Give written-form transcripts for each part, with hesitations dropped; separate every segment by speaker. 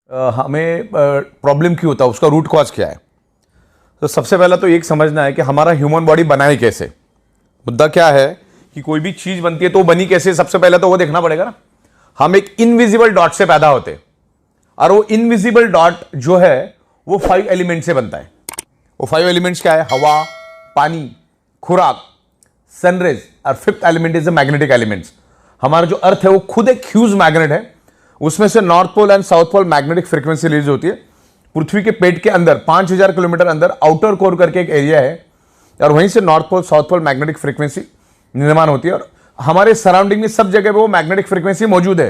Speaker 1: हमें प्रॉब्लम क्यों होता है, उसका रूट कॉज क्या है। तो सबसे पहला तो एक समझना है कि हमारा ह्यूमन बॉडी बना है कैसे। मुद्दा क्या है कि कोई भी चीज बनती है तो वो बनी कैसे, सबसे पहले तो वो देखना पड़ेगा ना। हम एक इनविजिबल डॉट से पैदा होते हैं और वो इनविजिबल डॉट जो है वो 5 एलिमेंट से बनता है। वो 5 एलिमेंट्स क्या है? हवा, पानी, खुराक, सनरेज और 5th element is the magnetic elements. हमारा जो अर्थ है वो खुद एक ह्यूज मैग्नेट है। उसमें से north pole and south pole magnetic frequency release होती है। पृथ्वी के पेट के अंदर 5000 किलोमीटर अंदर आउटर कोर करके एक एरिया है और वहीं से north pole south pole magnetic frequency निर्माण होती है। और हमारे सराउंडिंग में सब जगह पे वो मैग्नेटिक फ्रीक्वेंसी मौजूद है,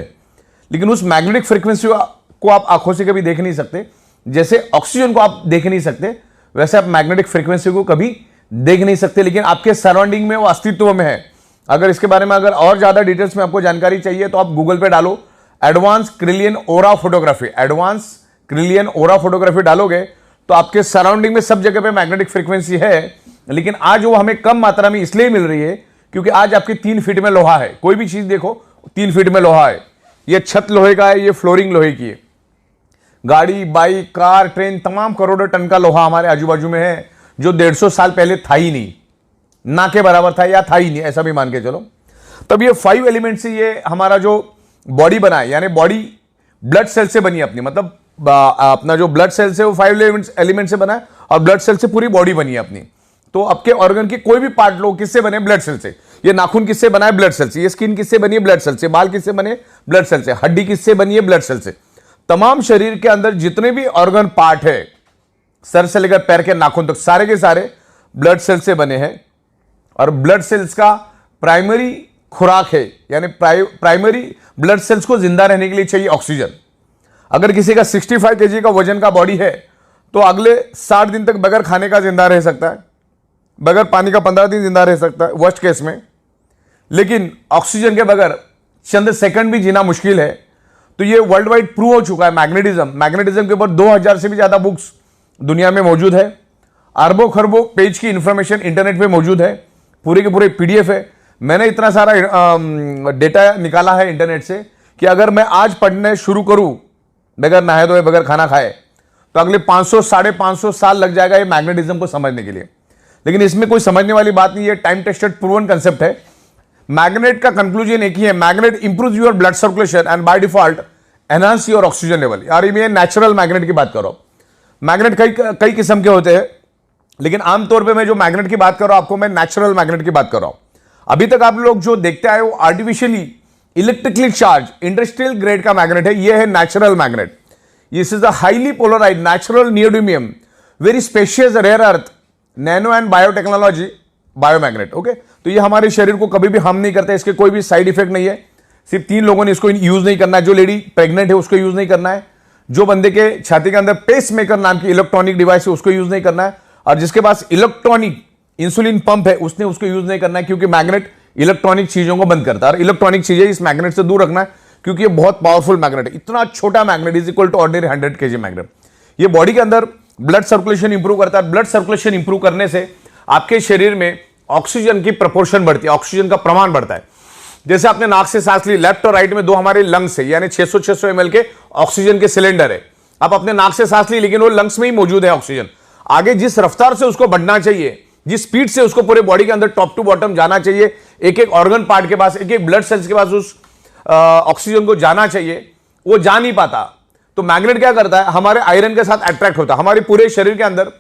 Speaker 1: लेकिन उस मैग्नेटिक फ्रीक्वेंसी को आप आंखों से कभी देख नहीं सकते। जैसे ऑक्सीजन को आप देख नहीं सकते, वैसे आप मैग्नेटिक फ्रीक्वेंसी को कभी देख नहीं सकते, लेकिन आपके सराउंडिंग में वो अस्तित्व में है। अगर इसके बारे में अगर और ज्यादा डिटेल्स में आपको जानकारी चाहिए तो आप गूगल पे डालो एडवांस क्रिलियन ओरा फोटोग्राफी। एडवांस क्रिलियन ओरा फोटोग्राफी डालोगे तो आपके सराउंडिंग में सब जगह पे मैग्नेटिक फ्रीक्वेंसी है, लेकिन आज वो हमें कम मात्रा में इसलिए मिल रही है क्योंकि आज आपकी 3 फीट में लोहा है। कोई भी चीज देखो 3 फीट में लोहा है। ये छत लोहे का है, ये फ्लोरिंग लोहे की है। गाड़ी, बाइक, कार, ट्रेन, तमाम करोड़ों टन का लोहा हमारे आजू बाजू में है जो 150 साल पहले था ही नहीं, ना के बराबर था या था ही नहीं, ऐसा भी मान के चलो। तब ये 5 एलिमेंट से ये हमारा जो बॉडी बना है, यानी बॉडी ब्लड सेल से बनी है अपनी, मतलब अपना जो ब्लड सेल से वो 5 एलिमेंट से बना है और ब्लड सेल से पूरी बॉडी बनी है अपनी। तो आपके ऑर्गन की कोई भी पार्ट लो किससे बने? ब्लड सेल से। ये नाखून किससे बना है? ब्लड सेल से। ये स्किन किससे बनी है? ब्लड सेल से। बाल किससे बने? ब्लड सेल से। हड्डी किससे बनी है? ब्लड सेल से। तमाम शरीर के अंदर जितने भी ऑर्गन पार्ट है, सर से लेकर पैर के नाखून तक, सारे के सारे ब्लड सेल से बने हैं। और ब्लड सेल्स का प्राइमरी खुराक है, यानी प्राइमरी ब्लड सेल्स को जिंदा रहने के लिए चाहिए ऑक्सीजन। अगर किसी का 65 kg का वजन का बॉडी है तो अगले 60 दिन तक बगैर खाने का जिंदा रह सकता है, बगैर पानी का 15 दिन जिंदा रह सकता है वर्स्ट केस में। लेकिन ऑक्सीजन के बगैर चंद सेकंड भी जीना मुश्किल है। तो ये वर्ल्ड वाइड प्रूव हो चुका है। मैग्नेटिज्म के ऊपर 2000 से भी ज्यादा बुक्स दुनिया में मौजूद है। अरबों खरबों पेज की इंफॉर्मेशन इंटरनेट पे मौजूद है, पूरे के पूरे PDF है। मैंने इतना सारा डेटा निकाला है इंटरनेट से कि अगर मैं आज पढ़ने शुरू करूं बगैर नहाए धोए, बगैर खाना खाए, तो अगले 500 550 साल लग जाएगा ये मैग्नेटिज्म को समझने के लिए। लेकिन इसमें कोई समझने वाली बात नहीं है, टाइम टेस्टेड प्रूवन कंसेप्ट है। मैग्नेट का कंक्लूजन एक ही है, magnet improve your blood circulation and by default enhance your oxygen level. यार मैं नेचुरल मैग्नेट की बात कर रहा हूं। मैग्नेट कई किस्म के होते हैं, लेकिन आमतौर पे मैं जो मैग्नेट की बात कर रहा हूं आपको मैं नेचुरल मैग्नेट की बात कर रहा हूं। अभी तक आप लोग जो देखते आए वो artificially electrically charge industrial grade का मैग्नेट है। ये है natural magnet. This is a highly polarised natural neodymium very specious rare earth nano and biotechnology biomagnet. Okay, तो ये हमारे शरीर को कभी भी हार्म नहीं करता, इसके कोई भी साइड इफेक्ट नहीं है। सिर्फ 3 लोगों ने इसको यूज नहीं करना है। जो लेडी प्रेग्नेंट है उसको यूज नहीं करना है, जो बंदे के छाती के अंदर पेस मेकर नाम की इलेक्ट्रॉनिक डिवाइस है उसको यूज नहीं करना है, और जिसके पास इलेक्ट्रॉनिक इंसुलिन पंप है उसने उसको यूज नहीं करना है, क्योंकि मैग्नेट इलेक्ट्रॉनिक चीजों को बंद करता है। और इलेक्ट्रॉनिक चीजें इस मैग्नेट से दूर रखना है, क्योंकि ये बहुत पावरफुल मैग्नेट है। इतना छोटा magnet is equal to ordinary 100 kg magnet. ये बॉडी के अंदर ब्लड सर्कुलेशन इंप्रूव करता है। ब्लड सर्कुलेशन इंप्रूव करने से आपके शरीर में ऑक्सीजन की प्रोपोर्शन बढ़ती है, ऑक्सीजन का प्रमाण बढ़ता है। जैसे आपने नाक से सांस ली, लेफ्ट और राइट में 2 हमारे लंग्स है, यानी 600 ml के ऑक्सीजन के सिलेंडर है। आप अपने नाक से सांस ली, लेकिन वो लंग्स में ही मौजूद है ऑक्सीजन। आगे जिस रफ्तार से उसको बढ़ना चाहिए, जिस स्पीड से उसको पूरे बॉडी के अंदर टॉप टू बॉटम जाना चाहिए, एक एक ऑर्गन पार्ट के पास, एक एक ब्लड सेल्स के पास उस ऑक्सीजन को जाना चाहिए, वो जा नहीं पाता। तो मैग्नेट क्या करता है? हमारे आयरन के साथ अट्रैक्ट होता है। हमारे पूरे शरीर के अंदर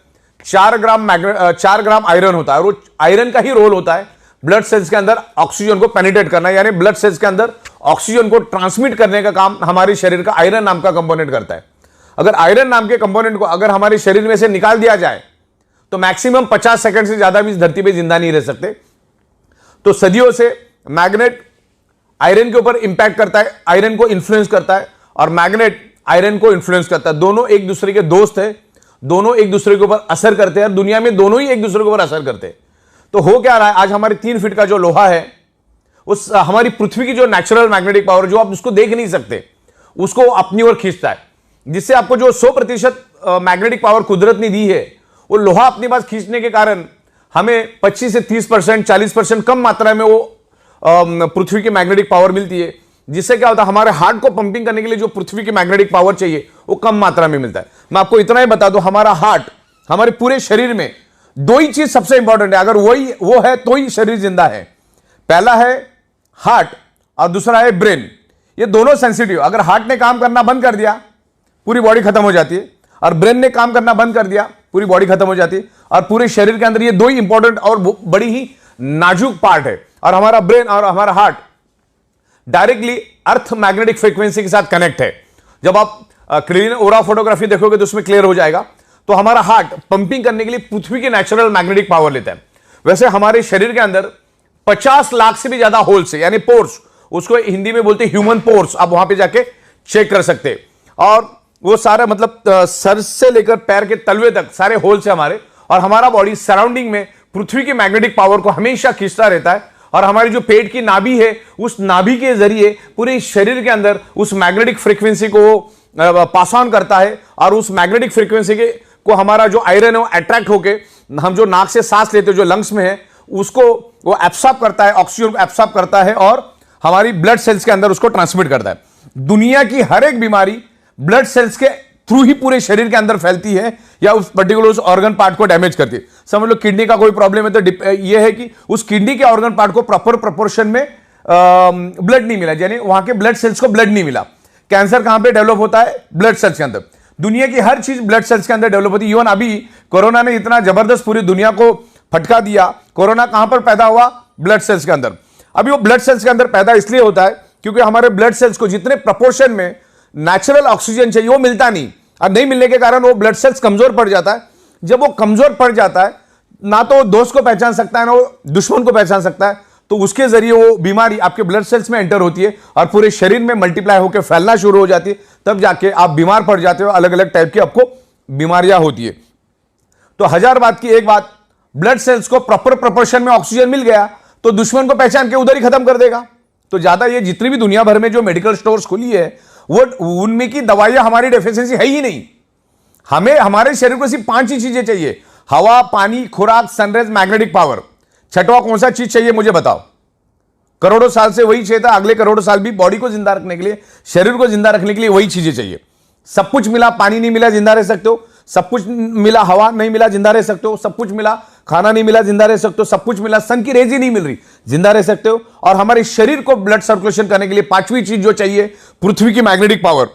Speaker 1: 4 ग्राम आयरन होता है, और वो आयरन का ही रोल होता है ब्लड सेल्स के अंदर ऑक्सीजन को पेनिट्रेट करना, यानी ब्लड सेल्स के अंदर ऑक्सीजन को ट्रांसमिट करने का काम हमारे शरीर का आयरन नाम का कंपोनेंट करता है। अगर आयरन नाम के कंपोनेंट को अगर हमारे शरीर में से निकाल दिया जाए तो मैक्सिमम 50 सेकंड से ज्यादा भी इस धरती पे जिंदा नहीं रह सकते। तो सदियों से मैग्नेट आयरन के ऊपर इंपैक्ट करता है, आयरन को इन्फ्लुएंस करता है, और मैग्नेट आयरन को इन्फ्लुएंस करता है। दोनों एक दूसरे के दोस्त है, दोनों एक दूसरे के ऊपर असर करते हैं, और दुनिया में दोनों ही एक दूसरे के ऊपर असर करते हैं। तो हो क्या रहा है, आज हमारे 3 फीट का जो लोहा है, उस हमारी पृथ्वी की जो नेचुरल मैग्नेटिक पावर, जो आप उसको देख नहीं सकते, उसको अपनी ओर खींचता है। जिससे आपको जो 100% मैग्नेटिक पावर कुदरत ने दी है, वो लोहा अपने पास खींचने के कारण हमें 25 से 30%, 40% कम मात्रा में वो पृथ्वी की मैग्नेटिक पावर मिलती है। जिससे क्या होता है, हमारे हार्ट को पंपिंग करने के लिए जो पृथ्वी की मैग्नेटिक पावर चाहिए वो कम मात्रा में मिलता है। मैं आपको इतना ही बता दूं, हमारा हार्ट, हमारे पूरे शरीर में दो ही चीज सबसे इंपॉर्टेंट है, अगर वो है तो ही शरीर जिंदा है। पहला है हार्ट और दूसरा है ब्रेन। ये दोनों सेंसिटिव, अगर हार्ट ने काम करना बंद कर दिया पूरी बॉडी खत्म हो जाती है, और ब्रेन ने काम करना बंद कर दिया पूरी बॉडी खत्म हो जाती है। और पूरे शरीर के अंदर ये दो ही इंपॉर्टेंट और बड़ी ही नाजुक पार्ट है। और हमारा ब्रेन और हमारा heart directly earth magnetic frequency के साथ कनेक्ट है। जब आप क्लीन ओरा फोटोग्राफी देखोगे तो उसमें क्लियर हो जाएगा। तो हमारा हार्ट पंपिंग करने के लिए पृथ्वी की नेचुरल मैग्नेटिक पावर लेता है। वैसे हमारे शरीर के अंदर 50 लाख से भी ज्यादा होल्स है, यानी पोर्स, उसको हिंदी में बोलते हैं ह्यूमन पोर्स। आप वहां पे जाके चेक कर सकते हैं। और वो सारा मतलब सर से लेकर पैर के तलवे तक सारे होल्स है हमारे। और हमारा बॉडी सराउंडिंग में पृथ्वी की मैग्नेटिक पावर को हमेशा खींचता रहता है। और हमारी जो पेट की नाभि है, उस नाभि के जरिए पूरे शरीर के अंदर उस मैग्नेटिक फ्रीक्वेंसी को पास ऑन करता है। और उस मैग्नेटिक फ्रीक्वेंसी के को हमारा जो आयरन है वो अट्रैक्ट होके, हम जो नाक से सांस लेते हैं जो लंग्स में है, उसको वो एब्सॉर्ब करता है, ऑक्सीजन को एब्सॉर्ब करता है और हमारी ब्लड सेल्स के अंदर उसको ट्रांसमिट करता है। दुनिया की हर एक बीमारी ब्लड सेल्स के थ्रू ही पूरे शरीर के अंदर फैलती है, या उस पर्टिकुलर उस ऑर्गन पार्ट को डैमेज करती है। समझ लो किडनी का कोई प्रॉब्लम है तो ये है कि उस किडनी के ऑर्गन पार्ट को प्रॉपर प्रोपोर्शन में ब्लड नहीं मिला, यानी वहां के ब्लड सेल्स को ब्लड नहीं मिला। कैंसर कहां पे डेवलप होता है? ब्लड सेल्स के अंदर। दुनिया की हर चीज ब्लड सेल्स के अंदर डेवलप होती है। इवन अभी कोरोना ने इतना जबरदस्त पूरी दुनिया को फटका दिया। कोरोना कहां पर पैदा हुआ? ब्लड सेल्स के अंदर। अभी वो ब्लड सेल्स के अंदर पैदा इसलिए होता है क्योंकि हमारे ब्लड सेल्स को जितने प्रपोर्शन में नेचुरल ऑक्सीजन चाहिए वो मिलता नहीं, और नहीं मिलने के कारण वो ब्लड सेल्स कमजोर पड़ जाता है। जब वो कमजोर पड़ जाता है, ना तो वो दोस्त को पहचान सकता है ना वो दुश्मन को पहचान सकता है, तो उसके जरिए वो बीमारी आपके ब्लड सेल्स में एंटर होती है और पूरे शरीर में मल्टीप्लाई होकर फैलना शुरू हो जाती है। तब जाके आप बीमार पड़ जाते हो, अलग अलग टाइप की आपको बीमारियां होती है। तो हजार बात की एक बात, ब्लड सेल्स को प्रॉपर प्रोपोर्शन में ऑक्सीजन मिल गया तो दुश्मन को पहचान के उधर ही खत्म कर देगा। तो ज्यादा ये जितनी भी दुनिया भर में जो मेडिकल स्टोर्स खुली है, वो उनमें की दवाइयां हमारी डेफिशिएंसी है ही नहीं। हमें हमारे शरीर को सिर्फ 5 ही चीजें चाहिए: हवा, पानी, खुराक, सनराइज, मैग्नेटिक पावर। छठवां कौन सा चीज चाहिए मुझे बताओ? करोड़ों साल से वही चाहिए था, अगले करोड़ों साल भी बॉडी को जिंदा रखने के लिए, शरीर को जिंदा रखने के लिए वही चीजें चाहिए। सब कुछ मिला, पानी नहीं मिला जिंदा रह सकते हो। सब कुछ मिला, हवा नहीं मिला जिंदा रह सकते हो। सब कुछ मिला, खाना नहीं मिला जिंदा रह सकते हो। सब कुछ मिला, सन की रेज ही नहीं मिल रही, जिंदा रह सकते हो। और हमारे शरीर को ब्लड सर्कुलेशन करने के लिए 5वीं चीज जो चाहिए, पृथ्वी की मैग्नेटिक पावर।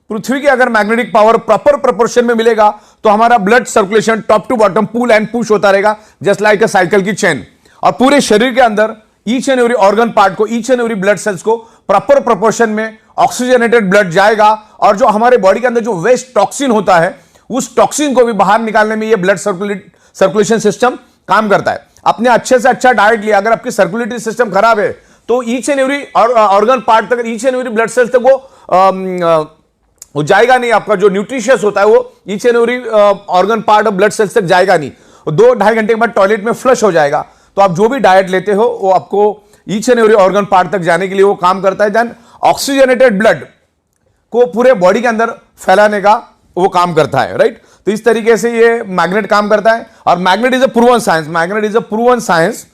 Speaker 1: पृथ्वी की अगर मैग्नेटिक पावर प्रॉपर प्रोपोर्शन में मिलेगा तो हमारा blood circulation top to bottom pull and push होता रहेगा, जस्ट लाइक अ साइकिल की चेन। और पूरे शरीर के अंदर each and every organ part को, each and every blood cells को प्रॉपर प्रोपोर्शन में ऑक्सीजनेटेड ब्लड जाएगा। और जो हमारे बॉडी के अंदर जो वेस्ट टॉक्सिन होता है, उस टॉक्सिन को भी बाहर निकालने में ये ब्लड सर्कुलेशन सिस्टम काम करता है। अपने अच्छे से अच्छा डाइट लिया, अगर आपकी सर्कुलेटरी सिस्टम खराब है तो each and every organ part तक, each and every blood cells तक वो जाएगा नहीं। आपका जो न्यूट्रिशियस होता है वो each and every organ part of blood cells तक जाएगा नहीं। 2-2.5 घंटे के बाद टॉयलेट में फ्लश हो जाएगा। तो आप जो भी डाइट लेते हो वो आपको each and every organ part तक जाने के लिए वो काम करता है। देन ऑक्सीजनेटेड ब्लड को पूरे बॉडी के अंदर फैलाने का वो काम करता है, राइट। तो इस तरीके से ये मैग्नेट काम करता है। और magnet is a proven science, magnet is a proven science,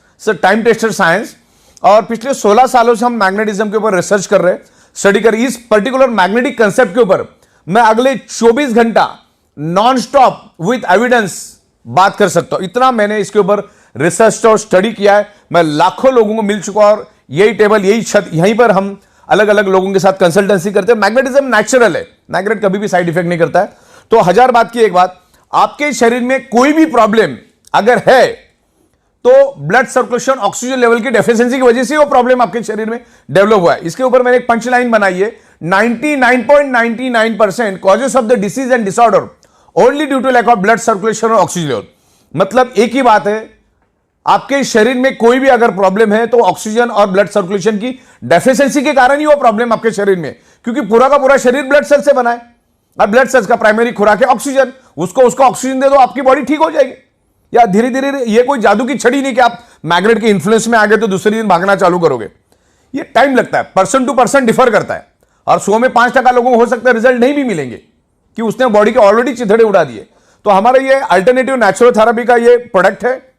Speaker 1: time tested science. और पिछले 16 सालों से हम मैग्नेटिज्म के ऊपर रिसर्च कर रहे हैं, स्टडी कर। इस पर्टिकुलर मैग्नेटिक कंसेप्ट के ऊपर मैं अगले 24 घंटा नॉन स्टॉप विथ एविडेंस बात कर सकता हूं। इतना मैंने इसके ऊपर रिसर्च और स्टडी किया है। मैं लाखों लोगों को मिल चुका और यही टेबल, यही छत, यहीं पर हम अलग अलग लोगों के साथ कंसल्टेंसी करते हैं। मैग्नेटिज्म नेचुरल है, मैग्नेट कभी भी साइड इफेक्ट नहीं करता है। तो हजार बात की एक बात, आपके शरीर में कोई भी प्रॉब्लम अगर है तो ब्लड सर्कुलेशन, ऑक्सीजन लेवल की डेफिशिएंसी की वजह से वो प्रॉब्लम आपके शरीर में डेवलप हुआ है। इसके ऊपर मैंने एक पंच लाइन बनाई है, 99.99% causes of the disease and disorder only due to lack of blood circulation और ऑक्सीजन लेवल। मतलब एक ही बात है, आपके शरीर में कोई भी अगर प्रॉब्लम है तो ऑक्सीजन और ब्लड सर्कुलेशन की डेफिशिएंसी के कारण ही वो प्रॉब्लम आपके शरीर में, क्योंकि पूरा का पूरा शरीर ब्लड सेल से बना है और ब्लड सेल्स का प्राइमरी खुराक है ऑक्सीजन। उसको ऑक्सीजन दे दो, आपकी बॉडी ठीक हो जाएगी। या धीरे धीरे, ये कोई जादू की छड़ी नहीं कि आप मैग्नेट के इन्फ्लुएंस में आ गए तो दूसरे दिन भागना चालू करोगे। ये टाइम लगता है, पर्सन टू पर्सन डिफर करता है। और 100 में 5% लोगों को हो सकता है रिजल्ट नहीं भी मिलेंगे कि उसने बॉडी के ऑलरेडी चिथड़े उड़ा दिए। तो हमारा ये अल्टरनेटिव नेचुरोथेरेपी का ये प्रोडक्ट है,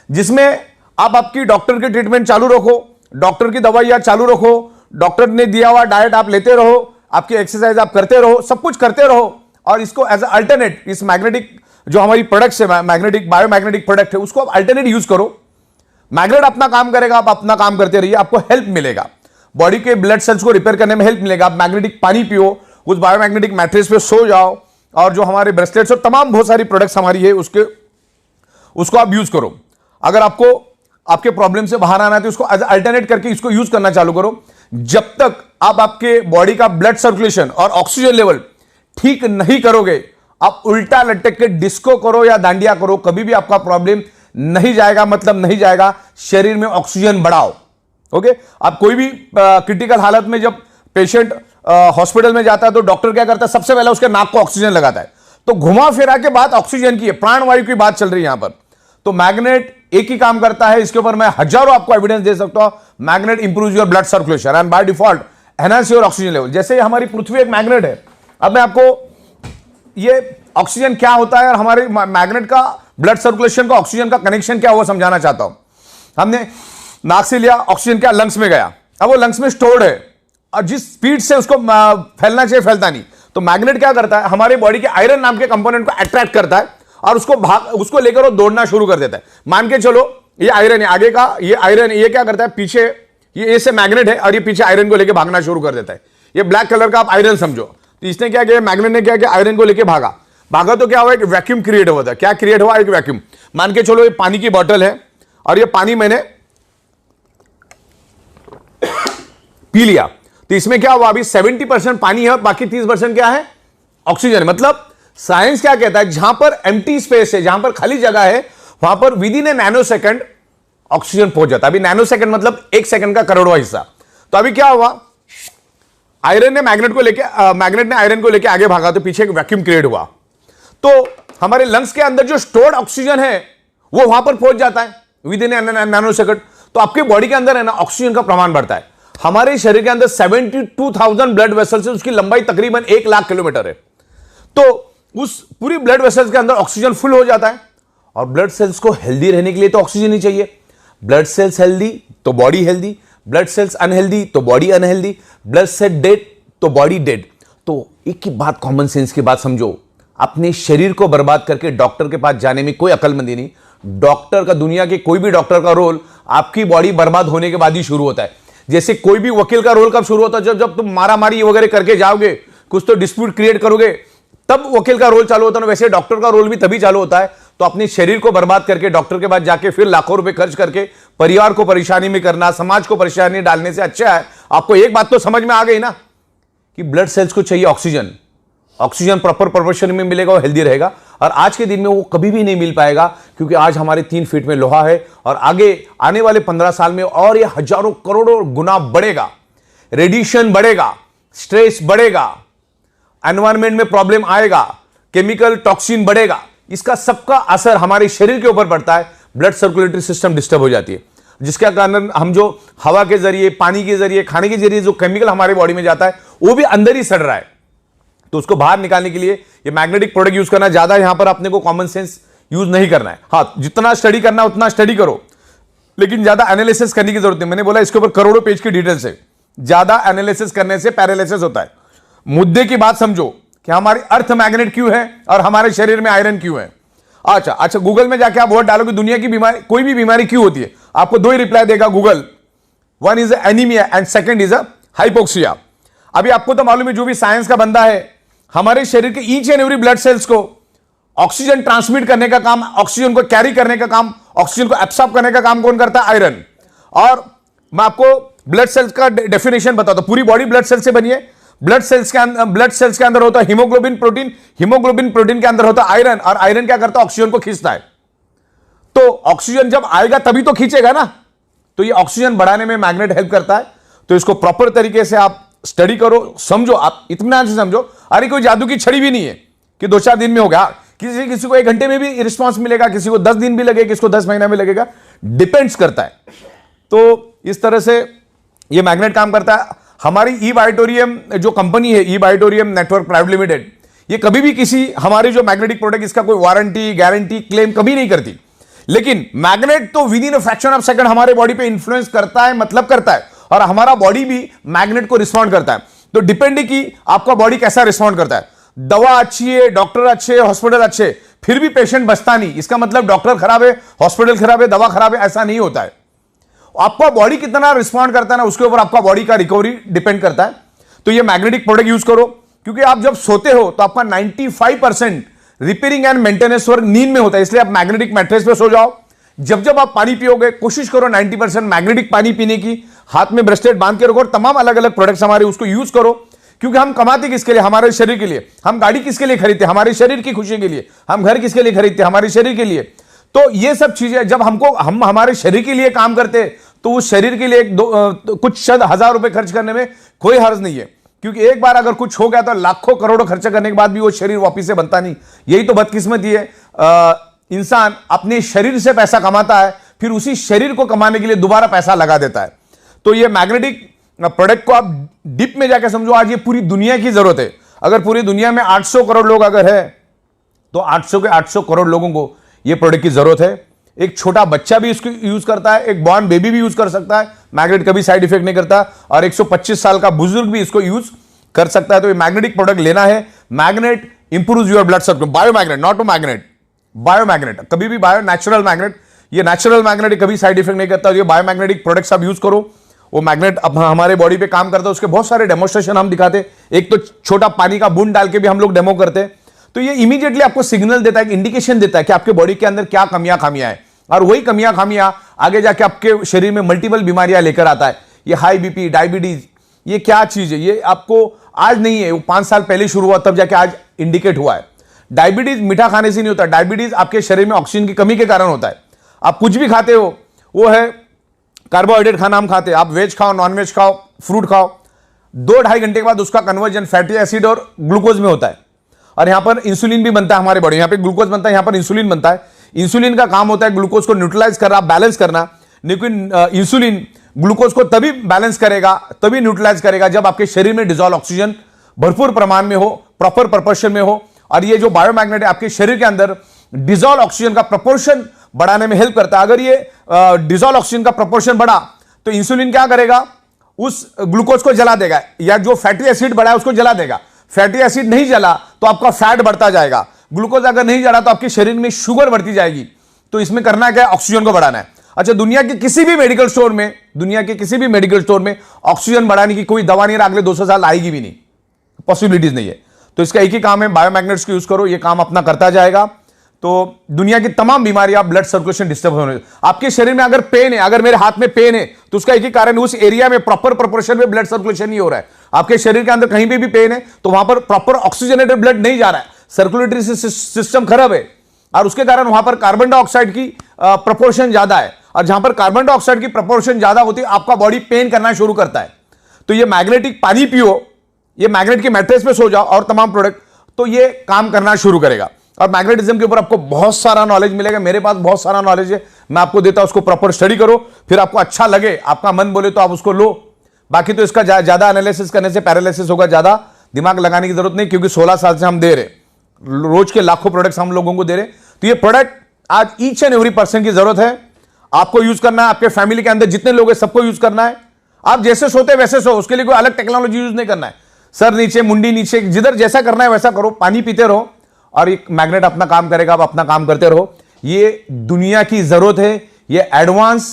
Speaker 1: जिसमें आप आपकी डॉक्टर की ट्रीटमेंट चालू रखो, डॉक्टर की दवाइयां चालू रखो, डॉक्टर ने दिया हुआ डाइट आप लेते रहो, आपकी एक्सरसाइज आप करते रहो, सब कुछ करते रहो, और इसको एज अल्टरनेट इस मैग्नेटिक जो हमारी प्रोडक्ट्स है, मैग्नेटिक बायोमैग्नेटिक प्रोडक्ट है, उसको आप अल्टरनेट यूज करो। मैग्नेट अपना काम करेगा, आप अपना काम करते रहिए, आपको हेल्प मिलेगा, बॉडी के ब्लड सेल्स को रिपेयर करने में हेल्प मिलेगा। आप मैग्नेटिक पानी पियो, उस बायोमैग्नेटिक मैट्रेस पे सो जाओ, और जो हमारे ब्रेसलेट्स और तमाम बहुत सारी प्रोडक्ट्स हमारी है उसको आप यूज करो। अगर आपको आपके प्रॉब्लम से बाहर आना है तो उसको एज अल्टरनेट करके इसको यूज करना चालू करो। जब तक आप आपके बॉडी का ब्लड सर्कुलेशन और ऑक्सीजन लेवल ठीक नहीं करोगे, आप उल्टा लटक के डिस्को करो या दांडिया करो, कभी भी आपका प्रॉब्लम नहीं जाएगा, मतलब नहीं जाएगा। शरीर में ऑक्सीजन बढ़ाओ। ओके, आप कोई भी क्रिटिकल हालत में जब पेशेंट हॉस्पिटल में जाता है तो डॉक्टर क्या करता है, सबसे पहले उसके नाक को ऑक्सीजन लगाता है। तो घुमा फिरा के बात ऑक्सीजन की है, प्राणवायु की बात चल रही है यहां पर। तो मैग्नेट एक ही काम करता है, इसके ऊपर मैं हजारों आपको एविडेंस दे सकता हूं। Magnet improve your blood circulation and by default enhance your oxygen level. जैसे हमारी पृथ्वी एक मैग्नेट है, अब मैं आपको ये ऑक्सीजन क्या होता है और हमारे मैग्नेट का ब्लड सर्कुलेशन का ऑक्सीजन का कनेक्शन क्या हुआ समझाना चाहता हूं। हमने नाक से लिया, ऑक्सीजन क्या लंग्स में गया, अब वो लंग्स में स्टोर्ड है और जिस स्पीड से उसको फैलना चाहिए फैलता नहीं। तो मैग्नेट क्या करता है, हमारे बॉडी के आयरन नाम के कंपोनेंट को अट्रैक्ट करता है और उसको लेकर वो दौड़ना शुरू कर देता है। मान के चलो ये आयरन है आगे का, ये आयरन ये क्या करता है, पीछे ये से मैग्नेट है और ये पीछे आयरन को लेकर भागना शुरू कर देता है। ये ब्लैक कलर का आप आयरन समझो। तो इसने क्या किया, मैग्नेट ने क्या किया, आयरन को लेकर भागा तो क्या हुआ, एक वैक्यूम क्रिएट हुआ था। क्या क्रिएट हुआ, एक वैक्यूम। मान के चलो ये पानी की बोतल है और ये पानी मैंने पी लिया, तो इसमें क्या हुआ, अभी 70% पानी है और बाकी 30% क्या है, ऑक्सीजन। मतलब साइंस क्या कहता है, जहां पर एम्प्टी स्पेस है, जहां पर खाली जगह है, वहां पर with in A nano second oxygen पहुंच जाता है। अभी नैनो सेकंड मतलब 1 सेकंड का करोड़वां हिस्सा। तो अभी क्या हुआ, आयरन ने मैग्नेट ने आयरन को लेकर आगे भागा तो पीछे एक वैक्यूम क्रिएट हुआ। तो हमारे लंग्स के अंदर जो स्टोर्ड ऑक्सीजन है वो वहां पर पहुंच जाता है विद इन नैनो सेकंड। तो आपके बॉडी के अंदर है ना ऑक्सीजन का प्रमाण बढ़ता है। हमारे शरीर के अंदर 72,000 ब्लड वेसल्स है, उसकी लंबाई तकरीबन 1 लाख किलोमीटर है। तो उस पूरी ब्लड वेसल्स के अंदर ऑक्सीजन फुल हो जाता है। और ब्लड सेल्स को हेल्दी रहने के लिए तो ऑक्सीजन ही चाहिए। ब्लड सेल्स हेल्दी तो body healthy, blood cells unhealthy तो body unhealthy, blood cell dead तो बॉडी डेड। तो एक ही बात, कॉमन सेंस की बात समझो, अपने शरीर को बर्बाद करके डॉक्टर के पास जाने में कोई अक्लमंदी नहीं। डॉक्टर का, दुनिया के कोई भी डॉक्टर का रोल आपकी बॉडी बर्बाद होने के बाद ही शुरू होता है। जैसे कोई भी वकील का रोल कब शुरू होता है, जब तुम मारामारी वगैरह करके जाओगे, कुछ तो डिस्प्यूट क्रिएट करोगे, तब वकील का रोल चालू होता है। वैसे डॉक्टर का रोल भी तभी चालू होता है। तो अपने शरीर को बर्बाद करके डॉक्टर के पास जाके फिर लाखों रुपए खर्च करके परिवार को परेशानी में करना, समाज को परेशानी डालने से अच्छा है आपको एक बात तो समझ में आ गई ना कि ब्लड सेल्स को चाहिए ऑक्सीजन। ऑक्सीजन प्रॉपर प्रोपोर्शन में मिलेगा, वो हेल्दी रहेगा। और आज के दिन में वो कभी भी नहीं मिल पाएगा, क्योंकि आज हमारे 3 फीट में लोहा है और आगे आने वाले 15 साल में और ये हजारों करोड़ों गुना बढ़ेगा। रेडिएशन बढ़ेगा, स्ट्रेस बढ़ेगा, एनवायरमेंट में प्रॉब्लम आएगा, केमिकल टॉक्सिन बढ़ेगा। इसका सबका असर हमारे शरीर के ऊपर पड़ता है। ब्लड सर्कुलेटरी सिस्टम डिस्टर्ब हो जाती है, जिसके कारण हम जो हवा के जरिए, पानी के जरिए, खाने के जरिए जो केमिकल हमारे बॉडी में जाता है वो भी अंदर ही सड़ रहा है। तो उसको बाहर निकालने के लिए ये मैग्नेटिक प्रोडक्ट यूज करना, ज्यादा यहां पर अपने को कॉमन सेंस यूज नहीं करना है। हाँ, जितना स्टडी करना है उतना स्टडी करो, लेकिन ज्यादा एनालिसिस करने की जरूरत नहीं। मैंने बोला इसके ऊपर करोड़ों पेज की डिटेल्स है। ज्यादा एनालिसिस करने से पैरालिसिस होता है। मुद्दे की बात समझो कि हमारी अर्थ मैग्नेट क्यों है और हमारे शरीर में आयरन क्यों है। अच्छा, गूगल में जाके आप वर्ड डालोगे दुनिया की बीमारी, कोई भी बीमारी क्यों होती है, आपको 2 ही रिप्लाई देगा Google. One is anaemia and second is hypoxia. अभी आपको तो मालूम है, जो भी साइंस का बंदा है, हमारे शरीर के each and every blood cells को ऑक्सीजन ट्रांसमिट करने का काम, ऑक्सीजन को कैरी करने का काम, ऑक्सीजन को एब्सॉर्ब करने का काम कौन करता है, आयरन। और मैं आपको ब्लड सेल्स का डेफिनेशन बताता हूं। पूरी बॉडी ब्लड सेल से बनी है। ब्लड सेल्स के अंदर होता है हीमोग्लोबिन प्रोटीन, हीमोग्लोबिन प्रोटीन के अंदर होता है आयरन, और आयरन क्या करता है, ऑक्सीजन को खींचता है। तो ऑक्सीजन जब आएगा तभी तो खींचेगा ना। तो ये ऑक्सीजन बढ़ाने में मैग्नेट हेल्प करता है। तो इसको प्रॉपर तरीके से आप स्टडी करो, समझो, आप इत्मीनान से समझो। अरे कोई जादू की छड़ी भी नहीं है कि 2-4 दिन में होगा। किसी को 1 घंटे में भी रिस्पांस मिलेगा, किसी को 10 दिन भी लगेगा, किसी को 10 महीना में लगेगा, डिपेंड्स करता है। तो इस तरह से ये मैग्नेट काम करता है। हमारी ई बायोटोरियम जो कंपनी है, ई बायोटोरियम नेटवर्क प्राइवेट लिमिटेड, ये कभी भी किसी हमारे जो मैग्नेटिक प्रोडक्ट, इसका कोई वारंटी, गारंटी, क्लेम कभी नहीं करती। लेकिन मैग्नेट तो with in a fraction of second हमारे बॉडी पे इंफ्लुएंस करता है, मतलब करता है। और हमारा बॉडी भी मैग्नेट को रिस्पॉन्ड करता है। तो डिपेंड की आपका बॉडी कैसा रिस्पॉन्ड करता है। दवा अच्छी है, डॉक्टर अच्छे है, हॉस्पिटल अच्छे, फिर भी पेशेंट बचता नहीं, इसका मतलब डॉक्टर खराब है, हॉस्पिटल खराब है, दवा खराब है, ऐसा नहीं होता है। आपका बॉडी कितना रिस्पॉन्ड करता है ना, उसके ऊपर आपका बॉडी का रिकवरी डिपेंड करता है। तो ये मैग्नेटिक प्रोडक्ट यूज करो, क्योंकि आप जब सोते हो तो आपका 95% रिपेयरिंग एंड मेंटेनेंस वर्क नींद में होता है, इसलिए आप मैग्नेटिक मैट्रेस पे सो जाओ। जब जब आप पानी पियोगे कोशिश करो 90% मैग्नेटिक पानी पीने की, हाथ में ब्रेसलेट बांध के रखो, और तमाम अलग अलग प्रोडक्ट्स हमारे उसको यूज करो। क्योंकि हम कमाते किसके लिए? हमारे शरीर के लिए। हम गाड़ी किसके लिए खरीदते? हमारे शरीर की खुशी के लिए। हम घर किसके लिए खरीदते? हमारे शरीर के लिए। तो ये सब चीजें जब हम हमारे शरीर के लिए काम करते तो उस शरीर के लिए कुछ शत हजार रुपए खर्च करने में कोई हर्ज नहीं है, क्योंकि एक बार अगर कुछ हो गया तो लाखों करोड़ों खर्चा करने के बाद भी वो शरीर वापिस से बनता नहीं। यही तो बदकिस्मती है। इंसान अपने शरीर से पैसा कमाता है, फिर उसी शरीर को कमाने के लिए दोबारा पैसा लगा देता है। तो ये मैग्नेटिक प्रोडक्ट को आप डीप में जाकर समझो, आज ये पूरी दुनिया की जरूरत है। अगर पूरी दुनिया में 800 करोड़ लोग अगर है तो 800 के 800 करोड़ लोगों को ये प्रोडक्ट की जरूरत है। एक छोटा बच्चा भी इसको यूज करता है, एक बॉर्न बेबी भी यूज कर सकता है, मैग्नेट कभी साइड इफेक्ट नहीं करता, और 125 साल का बुजुर्ग भी इसको यूज कर सकता है। तो ये मैग्नेटिक प्रोडक्ट लेना है। Magnet improves your blood circulation. Bio magnet, not magnet, bio magnet, कभी भी बायो, नेचुरल मैग्नेट। ये नेचुरल मैग्नेट कभी साइड इफेक्ट नहीं करता। ये बायो मैग्नेटिक प्रोडक्ट्स आप यूज करो। वो मैग्नेट अब हमारे बॉडी पे काम करता है, उसके बहुत सारे डेमोस्ट्रेशन हम दिखाते। एक तो छोटा पानी का बूंद डाल के भी हम लोग डेमो करते हैं। तो ये इमीडिएटली आपको सिग्नल देता है, इंडिकेशन देता है कि आपके बॉडी के अंदर क्या कमियां खामियां है, और वही कमियां खामियां आगे जाके आपके शरीर में मल्टीपल बीमारियां लेकर आता है। ये हाई बीपी, डायबिटीज, ये क्या चीज है? ये आपको आज नहीं है, वो 5 साल पहले शुरू हुआ, तब जाके आज इंडिकेट हुआ है। डायबिटीज मीठा खाने से नहीं होता, डायबिटीज आपके शरीर में ऑक्सीजन की कमी के कारण होता है। आप कुछ भी खाते हो, वो है कार्बोहाइड्रेट खाना हम खाते हैं, आप वेज खाओ, नॉन वेज खाओ, फ्रूट खाओ, 2-2.5 घंटे के बाद उसका कन्वर्जन फैटी एसिड और ग्लूकोज में होता है। और यहां पर इंसुलिन भी बनता है हमारे बॉडी, यहां पे ग्लूकोज बनता है, यहां पर इंसुलिन बनता है। इंसुलिन का काम होता है ग्लूकोज को न्यूट्रलाइज करना, बैलेंस करना। लेकिन इंसुलिन ग्लूकोज को तभी बैलेंस करेगा, तभी न्यूट्रलाइज करेगा जब आपके शरीर में डिजॉल्व ऑक्सीजन भरपूर प्रमाण में हो, प्रॉपर प्रोपोर्शन में हो। और ये जो बायोमैग्नेट है आपके शरीर के अंदर डिजॉल्व ऑक्सीजन का प्रोपोर्शन बढ़ाने में हेल्प करता है। अगर ये डिजॉल्व ऑक्सीजन का प्रोपोर्शन बढ़ा तो इंसुलिन क्या करेगा? उस ग्लूकोज को जला देगा, या जो फैटी एसिड बढ़ा है उसको जला देगा। फैटी एसिड नहीं जला तो आपका फैट बढ़ता जाएगा, ग्लूकोज अगर नहीं जला तो आपके शरीर में शुगर बढ़ती जाएगी। तो इसमें करना क्या है? ऑक्सीजन को बढ़ाना है। अच्छा, दुनिया के किसी भी मेडिकल स्टोर में ऑक्सीजन बढ़ाने की कोई दवा नहीं है, अगले 200 साल आएगी भी नहीं, पॉसिबिलिटीज नहीं है। तो इसका एक ही काम है, बायोमैग्नेट्स को यूज करो, ये काम अपना करता जाएगा। तो दुनिया की तमाम बीमारियां, ब्लड सर्कुलेशन डिस्टर्ब होने, आपके शरीर में अगर पेन है, अगर मेरे हाथ में पेन है, तो उसका एक ही कारण है, उस एरिया में प्रॉपर प्रोपोर्शन में ब्लड सर्कुलेशन नहीं हो रहा है। आपके शरीर के अंदर कहीं भी पेन है तो वहां पर प्रॉपर ऑक्सीजनेटेड ब्लड नहीं जा रहा है, सर्कुलेटरी सिस्टम खराब है, और उसके कारण वहां पर कार्बन डाइऑक्साइड की प्रोपोर्शन ज्यादा है। और जहां पर कार्बन डाइऑक्साइड की प्रोपोर्शन ज्यादा होती है, आपका बॉडी पेन करना शुरू करता है। तो ये मैग्नेटिक पानी पियो, ये मैग्नेट के मैट्रेस पे सो जाओ, और तमाम प्रोडक्ट, तो ये काम करना शुरू करेगा। और मैग्नेटिज्म के ऊपर आपको बहुत सारा नॉलेज मिलेगा, मेरे पास बहुत सारा नॉलेज है, मैं आपको देता हूं, उसको प्रॉपर स्टडी करो, फिर आपको अच्छा लगे, आपका मन बोले तो आप उसको लो। बाकी तो इसका ज्यादा एनालिसिस करने से पैरालिसिस होगा, ज्यादा दिमाग लगाने की जरूरत नहीं, क्योंकि 16 साल से हम दे रहे, रोज के लाखों प्रोडक्ट्स हम लोगों को दे रहे। तो ये प्रोडक्ट आज ईच एंड एवरी पर्सन की जरूरत है, आपको यूज करना है, आपके फैमिली के अंदर जितने लोग हैं सबको यूज करना है। आप जैसे सोते वैसे सो, उसके लिए कोई अलग टेक्नोलॉजी यूज नहीं करना है। सर नीचे, मुंडी नीचे, जिधर जैसा करना है वैसा करो, पानी पीते रहो, और एक मैग्नेट अपना काम करेगा, आप अपना काम करते रहो। ये दुनिया की जरूरत है, ये एडवांस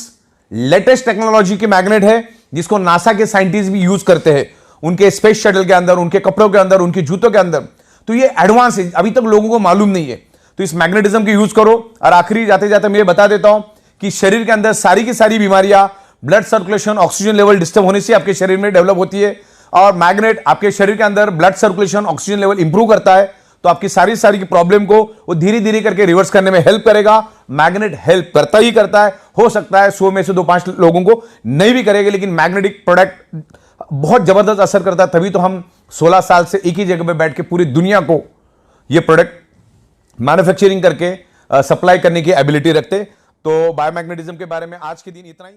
Speaker 1: लेटेस्ट टेक्नोलॉजी की मैग्नेट है, जिसको नासा के साइंटिस्ट भी यूज करते हैं उनके स्पेस शटल के अंदर, उनके कपड़ों के अंदर, उनके जूतों के अंदर। तो ये एडवांस है, अभी तक लोगों को मालूम नहीं है। तो इस मैग्नेटिज्म की यूज करो। और आखिरी जाते जाते मैं ये बता देता हूं कि शरीर के अंदर सारी की सारी बीमारियां blood circulation, oxygen level disturb होने से आपके शरीर में डेवलप होती है, और मैग्नेट आपके शरीर के अंदर blood circulation, oxygen level improve करता है। तो आपकी सारी की प्रॉब्लम को वो धीरे धीरे करके रिवर्स करने में हेल्प करेगा। मैग्नेट हेल्प करता ही करता है। हो सकता है 100 में से 2-5 लोगों को नहीं भी करेगा, लेकिन मैग्नेटिक प्रोडक्ट बहुत जबरदस्त असर करता है। तभी तो हम 16 साल से एक ही जगह पे बैठ के पूरी दुनिया को ये प्रोडक्ट मैन्युफैक्चरिंग करके सप्लाई करने की एबिलिटी रखते। तो बायोमैग्नेटिज्म के बारे में आज के दिन इतना ही।